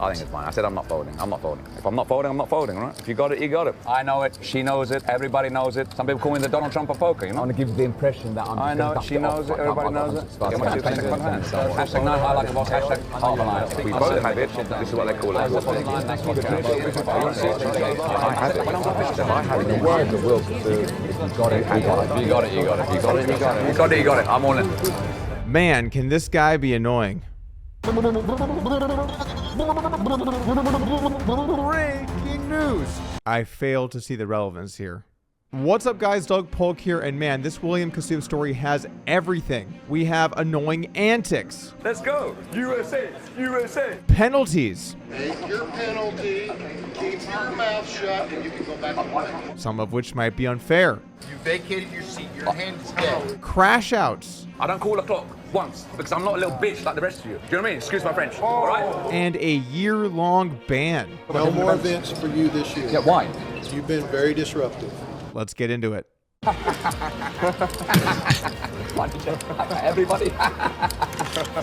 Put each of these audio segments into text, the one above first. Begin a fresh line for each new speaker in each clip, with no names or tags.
I think it's fine. I said I'm not folding. I'm not folding. If I'm not folding, I'm not folding, right? If you got it, you got it. I know it. She knows it. Everybody knows it. Some people call me the Donald Trump of poker, you know?
I want to give you the impression that I'm...
I know it. She knows it. Everybody knows it. Get my 2 seconds in hand. Hashtag not high like a boss. Hashtag half a line. We both have it. This is what they call it. I have it. I have it. The words of Will Kassouf. You got it. You got it. You got it. You got it. You got it. You got it. You got it. You got it. I'm on it.
Man, can this guy be annoying. Breaking news! I fail to see the relevance here. What's up guys, Doug Polk here, and man, this William Kassouf story has everything. We have annoying antics.
Let's go! USA! USA!
Penalties.
Take your penalty, keep your mouth shut, and you can go back and play.
Some of which might be unfair.
You vacated your seat, your hand is dead.
Crash outs.
I don't call a clock once because I'm not a little bitch like the rest of you. Do you know what I mean? Excuse my French. All right?
And a year-long ban.
No more events for you this year.
Yeah, why?
You've been very disruptive.
Let's get into it.
Everybody.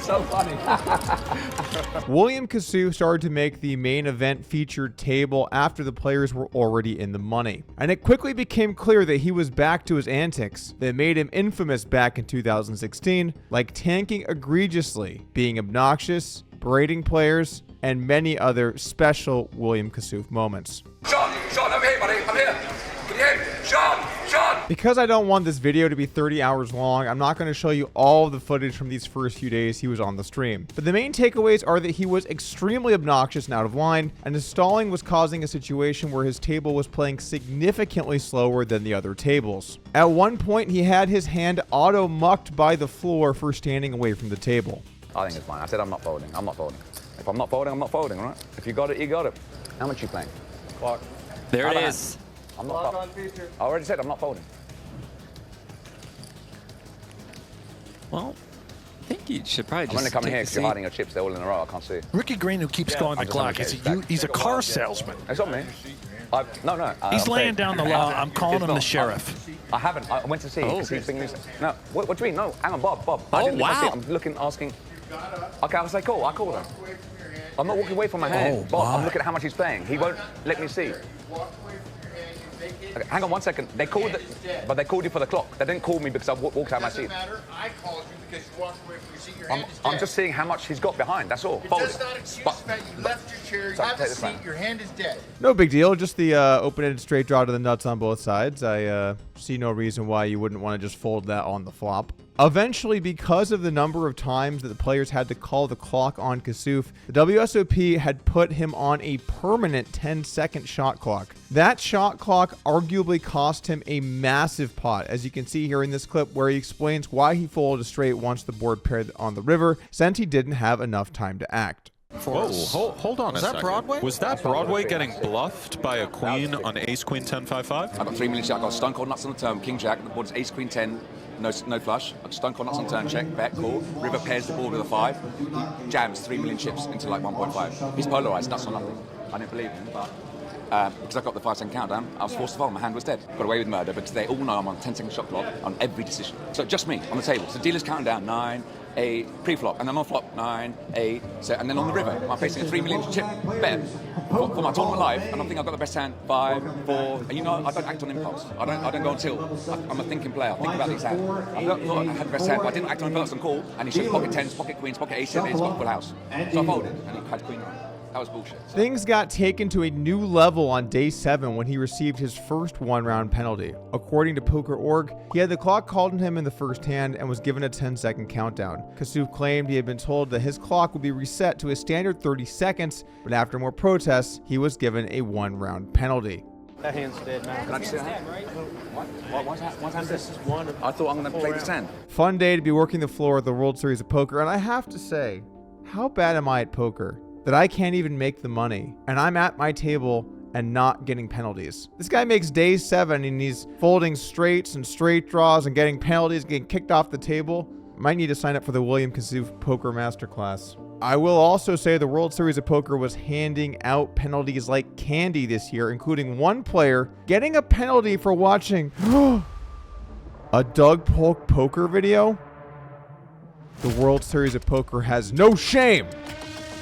So funny.
William Kassouf started to make the main event featured table after the players were already in the money. And it quickly became clear that he was back to his antics that made him infamous back in 2016, like tanking egregiously, being obnoxious, berating players, and many other special William Kassouf moments.
Sean, I'm here, buddy. I'm here. Can you hear me? Sean!
Because I don't want this video to be 30 hours long, I'm not going to show you all of the footage from these first few days he was on the stream. But the main takeaways are that he was extremely obnoxious and out of line, and his stalling was causing a situation where his table was playing significantly slower than the other tables. At one point, he had his hand auto-mucked by the floor for standing away from the table.
I think it's fine. I said I'm not folding. I'm not folding. If I'm not folding, I'm not folding, right? If you got it, you got it. How much you playing? Clock.
There it is.
I'm not I already said I'm not folding.
Well, I think you should probably just
I'm only coming
take
here
a
because you're
seat.
hiding your chips. They're all in a row. I can't see.
Ricky Green, who keeps going the clock, he's a car salesman.
It's on me. No.
He's laying down the law. I'm calling him the sheriff.
I haven't. I went to see because he's being loose. No. What do you mean? No. Hang on, Bob.
Oh, wow.
I'm looking, asking. Okay, I'll say call. I call him. I'm not walking away from my hand. Bob, I'm looking at how much he's playing. He won't let me see. Okay, hang on 1 second. They called, but they called you for the clock. They didn't call me because I walked out of my seat.
It doesn't matter. I called you because you walked away from your seat. Your hand is dead.
I'm just seeing how much he's got behind. That's all.
It
Fold
does
it.
not excuse the fact you left your chair. You have a seat. Your hand is dead.
No big deal, just the open-ended straight draw to the nuts on both sides. I see no reason why you wouldn't want to just fold that on the flop. Eventually, because of the number of times that the players had to call the clock on Kassouf, the WSOP had put him on a permanent 10-second shot clock. That shot clock arguably cost him a massive pot, as you can see here in this clip where he explains why he folded a straight once the board paired on the river, since he didn't have enough time to act.
Whoa, hold on a second.
Broadway?
Was that Broadway getting bluffed by a queen on ace queen 10 5 5?
I got 3 million. I got stone cold nuts on the turn, king jack. The board is ace queen 10. No flush. I got stone cold nuts on turn, check, bet, call. River pairs the board with a 5. Jams 3 million chips into like 1.5. He's polarized, nuts on nothing. I didn't believe him, but because I got the 5-second countdown, I was forced to fold. My hand was dead. Got away with murder, but they all know I'm on 10-second shot clock on every decision. So just me on the table. So dealer's counting down 9, 8, pre-flop, and then on flop 9, 8, so, and then on the river, I'm facing a 3 million chip bet for my tournament live, and I think I've got the best hand, 5, 4, and you know, I don't act on impulse. I don't go on tilt. I'm a thinking player. I think about these hands. I thought I had the best hand, but I didn't act on impulse and call, and he showed pocket 10s, pocket queens, pocket aces, and he's got full house. So I folded, and he had queen 9. That was bullshit.
Things got taken to a new level on day 7 when he received his first one-round penalty. According to Poker.org, he had the clock called on him in the first hand and was given a 10-second countdown. Kassouf claimed he had been told that his clock would be reset to a standard 30 seconds, but after more protests, he was given a one-round penalty.
That hand's dead, man.
Can I just see a hand? One hand this is one. I thought I'm going to play this hand.
Fun day to be working the floor at the World Series of Poker, and I have to say, how bad am I at poker that I can't even make the money, and I'm at my table and not getting penalties? This guy makes day 7 and he's folding straights and straight draws and getting penalties, getting kicked off the table. Might need to sign up for the William Kassouf Poker Masterclass. I will also say the World Series of Poker was handing out penalties like candy this year, including one player getting a penalty for watching a Doug Polk poker video. The World Series of Poker has no shame.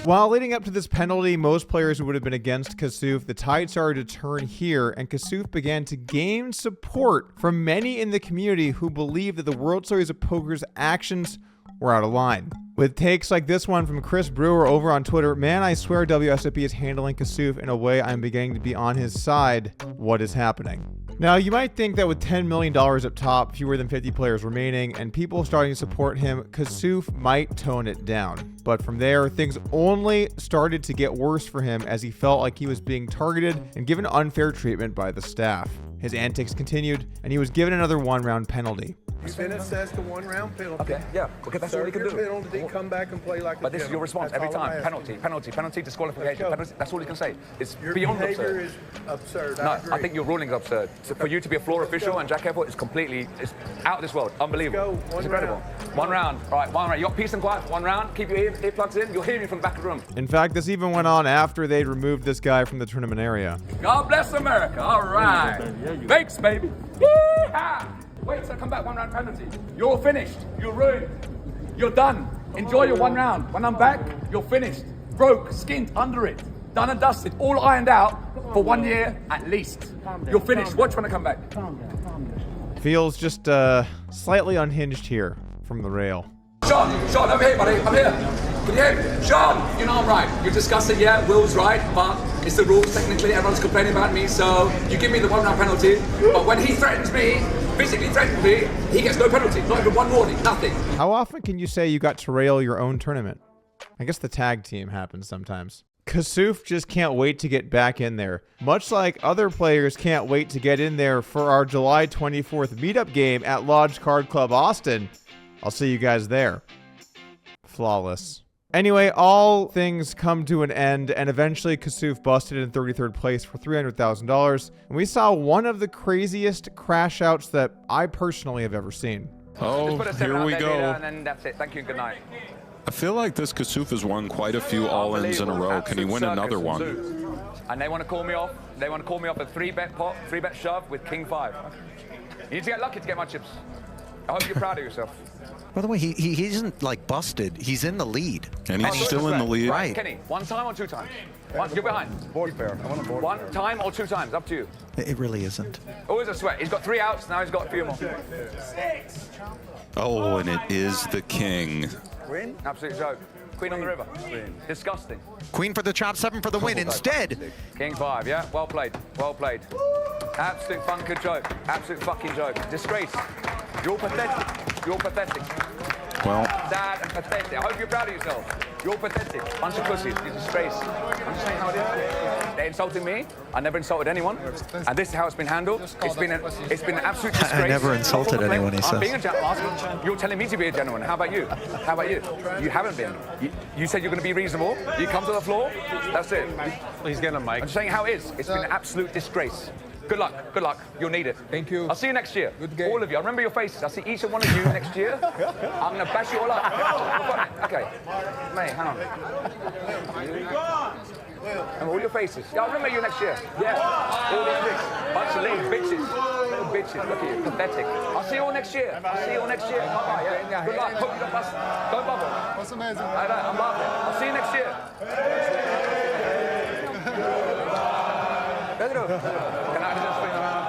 While leading up to this penalty, most players would have been against Kassouf. The tide started to turn here, and Kassouf began to gain support from many in the community who believed that the World Series of Poker's actions were out of line. With takes like this one from Chris Brewer over on Twitter, man, I swear WSOP is handling Kassouf in a way I'm beginning to be on his side. What is happening? Now, you might think that with $10 million up top, fewer than 50 players remaining, and people starting to support him, Kassouf might tone it down. But from there, things only started to get worse for him as he felt like he was being targeted and given unfair treatment by the staff. His antics continued, and he was given another one-round penalty.
You've been assessed a one-round penalty.
Okay, yeah. Okay, that's all you can do.
Penalty, come back and play like a
But this is your response every time. Penalty, penalty, penalty, disqualification. Penalty. That's all you can say. It's beyond absurd.
Is absurd.
No, I think your ruling is absurd. So for you to be a floor official and Jack Effort is completely, it's out of this world. Unbelievable.
Let's go.
It's incredible. One round. All right, one round. You got peace and quiet. One round. Keep your earplugs in. You'll hear me from the back of the room.
In fact, this even went on after they'd removed this guy from the tournament area.
God bless America. All right. Thanks, baby. Yeehaw! Wait till I come back, one round penalty. You're finished. You're ruined. You're done. Enjoy your one round. When I'm back, you're finished. Broke, skinned, under it. Done and dusted. All ironed out for 1 year at least. You're finished. Watch when I come back.
Feels just slightly unhinged here from the rail.
Sean, I'm here, buddy. I'm here. Can you hear me? Sean, you know I'm right. You're discussing, yeah, Will's right, but it's the rules technically. Everyone's complaining about me, so you give me the one round penalty. But when he threatens me, physically threatens me, he gets no penalty. Not even one warning, nothing.
How often can you say you got to rail your own tournament? I guess the tag team happens sometimes. Kassouf just can't wait to get back in there. Much like other players can't wait to get in there for our July 24th meetup game at Lodge Card Club Austin. I'll see you guys there. Flawless. Anyway, all things come to an end, and eventually Kassouf busted in 33rd place for $300,000, and we saw one of the craziest crash outs that I personally have ever seen.
Oh, here we go.
And then that's it. Thank you and good night.
I feel like this Kassouf has won quite a few all-ins in a row. Can he win another one?
And they want to call me off. They want to call me off a 3-bet pot, 3-bet shove with King 5. You need to get lucky to get my chips. I hope you're proud of yourself.
By the way, he isn't like busted. He's in the lead.
And he's still in the lead.
Right.
Kenny, one time or two times? You're behind. Board pair. I want a board. One time or two times, up to you.
It really isn't.
Always a sweat. He's got 3 outs, now he's got a few more.
6.
Oh, and it is the king.
Queen? Absolute joke. Queen on the river. Queen. Disgusting.
Queen for the chop, 7 for the win instead.
King 5, yeah? Well played. Well played. Absolute fucking joke. Absolute fucking joke. Disgrace. You're pathetic. You're pathetic.
Well,
Sad and pathetic. I hope you're proud of yourself. You're pathetic. Bunch of pussies. You're disgrace. I'm just saying how it is. They're insulting me. I never insulted anyone. And this is how it's been handled. It's been an absolute disgrace.
I never insulted anyone, he says.
I'm being a gentleman. You're telling me to be a gentleman. How about you? How about you? You haven't been. You said you're going to be reasonable. You come to the floor. That's it.
He's getting a mic.
I'm just saying how it is. It's been an absolute disgrace. Good luck. Good luck. You'll need it.
Thank you.
I'll see you next year.
Good game.
All of you. I remember your faces. I'll see each and one of you next year. I'm going to bash you all up. Okay. Mate, hang on. And all your faces. Yeah, I'll remember you next year. Yeah. All these things. Bunch of little bitches. Little bitches. Look at you. Pathetic. I'll see you all next year. I'll see you all next year. Bye-bye, yeah? Good luck. Hope you don't bust. Don't bubble.
That's amazing.
I'm laughing. I'll see you next year. Pedro, can I just swing around?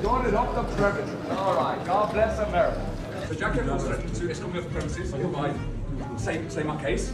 Got it off the premise. All right, God bless America. So Jack Evans threatened to escort me off the premises if I say my case.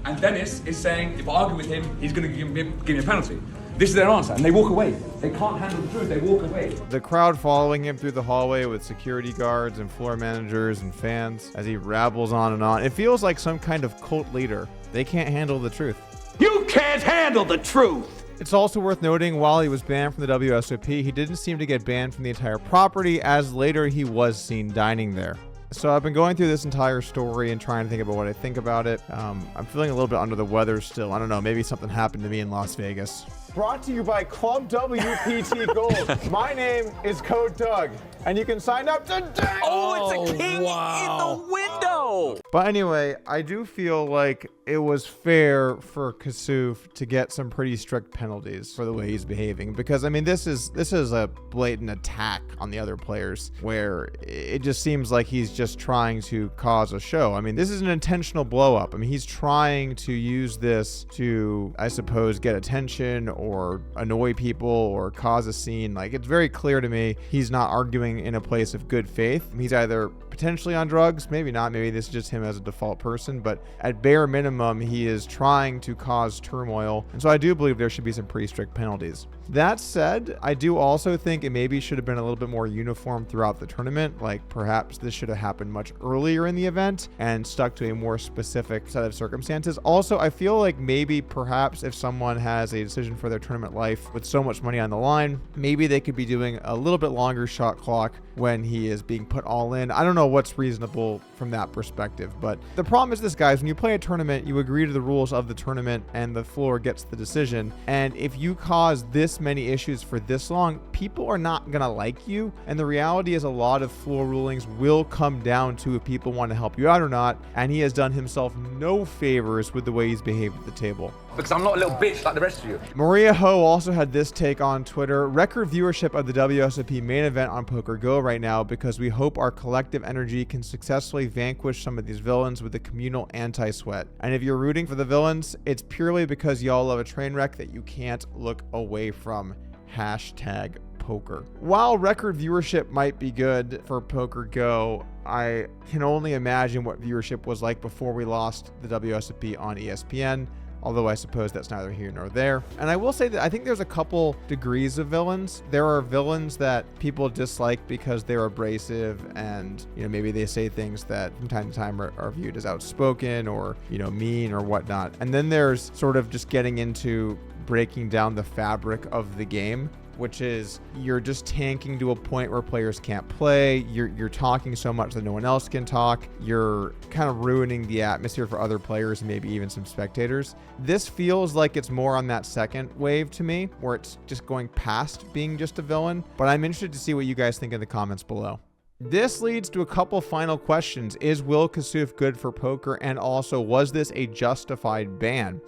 And Dennis is saying if I argue with him, he's going to give me a penalty. This is their answer, and they walk away. They can't handle the truth, they walk away.
The crowd following him through the hallway with security guards and floor managers and fans as he rabbles on and on. It feels like some kind of cult leader. They can't handle the truth.
You can't handle the truth!
It's also worth noting while he was banned from the WSOP, he didn't seem to get banned from the entire property, as later he was seen dining there. So I've been going through this entire story and trying to think about what I think about it. I'm feeling a little bit under the weather still. I don't know, maybe something happened to me in Las Vegas. brought to you by Club WPT Gold. My name is Code Doug, and you can sign up today.
Oh, it's a king in the window.
But anyway, I do feel like it was fair for Kassouf to get some pretty strict penalties for the way he's behaving, because I mean this is a blatant attack on the other players where it just seems like he's just trying to cause a show. I mean, this is an intentional blow up. I mean, he's trying to use this to, I suppose, get attention or annoy people or cause a scene. Like, it's very clear to me he's not arguing in a place of good faith. He's either potentially on drugs, maybe not, maybe this is just him as a default person, but at bare minimum he is trying to cause turmoil, and so I do believe there should be some pretty strict penalties. That said, I do also think it maybe should have been a little bit more uniform throughout the tournament. Like, perhaps this should have happened much earlier in the event and stuck to a more specific set of circumstances. Also, I feel like maybe perhaps if someone has a decision for their tournament life with so much money on the line, maybe they could be doing a little bit longer shot clock when he is being put all in. I don't know what's reasonable from that perspective, but the problem is this, guys: when you play a tournament, you agree to the rules of the tournament and the floor gets the decision. And if you cause this many issues for this long, people are not gonna like you. And the reality is a lot of floor rulings will come down to if people want to help you out or not. And he has done himself no favors with the way he's behaved at the table.
Because I'm not a little bitch like the rest of you.
Maria Ho also had this take on Twitter: record viewership of the WSOP main event on Poker Go right now because we hope our collective energy can successfully vanquish some of these villains with the communal anti-sweat. And if you're rooting for the villains, it's purely because y'all love a train wreck that you can't look away from. Hashtag poker. While record viewership might be good for Poker Go, I can only imagine what viewership was like before we lost the WSOP on ESPN. Although I suppose that's neither here nor there. And I will say that I think there's a couple degrees of villains. There are villains that people dislike because they're abrasive and, you know, maybe they say things that from time to time are viewed as outspoken or, you know, mean or whatnot. And then there's sort of just getting into breaking down the fabric of the game, which is you're just tanking to a point where players can't play. You're talking so much that no one else can talk. You're kind of ruining the atmosphere for other players and maybe even some spectators. This feels like it's more on that second wave to me, where it's just going past being just a villain. But I'm interested to see what you guys think in the comments below. This leads to a couple final questions. Is Will Kassouf good for poker? And also, was this a justified ban?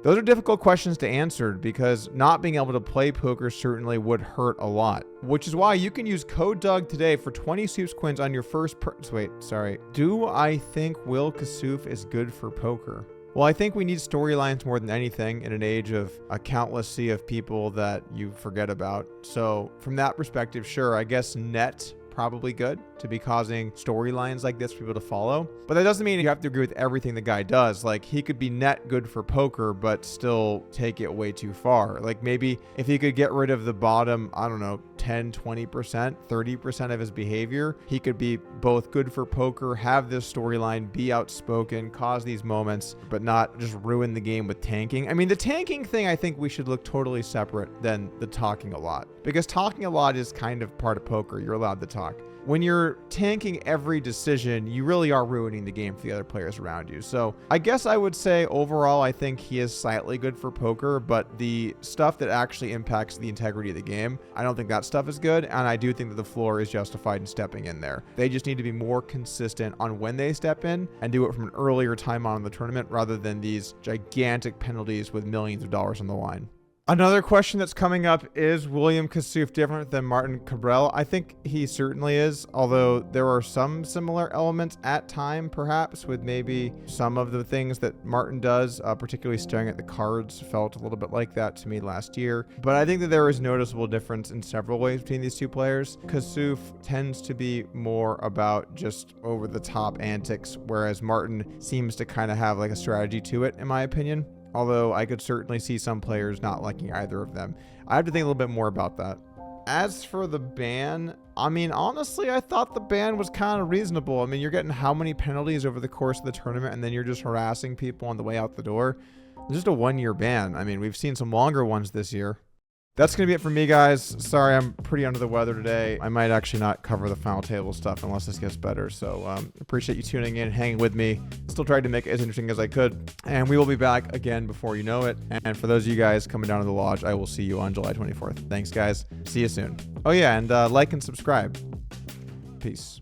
Those are difficult questions to answer because not being able to play poker certainly would hurt a lot, which is why you can use code Doug today for 20 Soups coins on your first Do I think Will Kassouf is good for poker? Well, I think we need storylines more than anything in an age of a countless sea of people that you forget about. So from that perspective, sure, I guess net probably good to be causing storylines like this for people to follow. But that doesn't mean you have to agree with everything the guy does. Like, he could be net good for poker, but still take it way too far. Like, maybe if he could get rid of the bottom, I don't know, 10, 20%, 30% of his behavior, he could be both good for poker, have this storyline, be outspoken, cause these moments, but not just ruin the game with tanking. I mean, the tanking thing, I think we should look totally separate than the talking a lot, because talking a lot is kind of part of poker. You're allowed to talk. When you're tanking every decision, you really are ruining the game for the other players around you. So I guess I would say overall, I think he is slightly good for poker, but the stuff that actually impacts the integrity of the game, I don't think that stuff is good. And I do think that the floor is justified in stepping in there. They just need to be more consistent on when they step in and do it from an earlier time on in the tournament rather than these gigantic penalties with millions of dollars on the line. Another question that's coming up is William Kassouf different than Martin Cabral? I think he certainly is, although there are some similar elements at time, perhaps, with maybe some of the things that Martin does, particularly staring at the cards, felt a little bit like that to me last year. But I think that there is noticeable difference in several ways between these two players. Kassouf tends to be more about just over-the-top antics, whereas Martin seems to kind of have like a strategy to it, in my opinion. Although I could certainly see some players not liking either of them. I have to think a little bit more about that. As for the ban, I mean, honestly, I thought the ban was kind of reasonable. I mean, you're getting how many penalties over the course of the tournament, and then you're just harassing people on the way out the door? It's just a one-year ban. I mean, we've seen some longer ones this year. That's going to be it for me, guys. Sorry, I'm pretty under the weather today. I might actually not cover the final table stuff unless this gets better. So appreciate you tuning in, hanging with me. Still tried to make it as interesting as I could. And we will be back again before you know it. And for those of you guys coming down to the lodge, I will see you on July 24th. Thanks, guys. See you soon. Oh, yeah, and like and subscribe. Peace.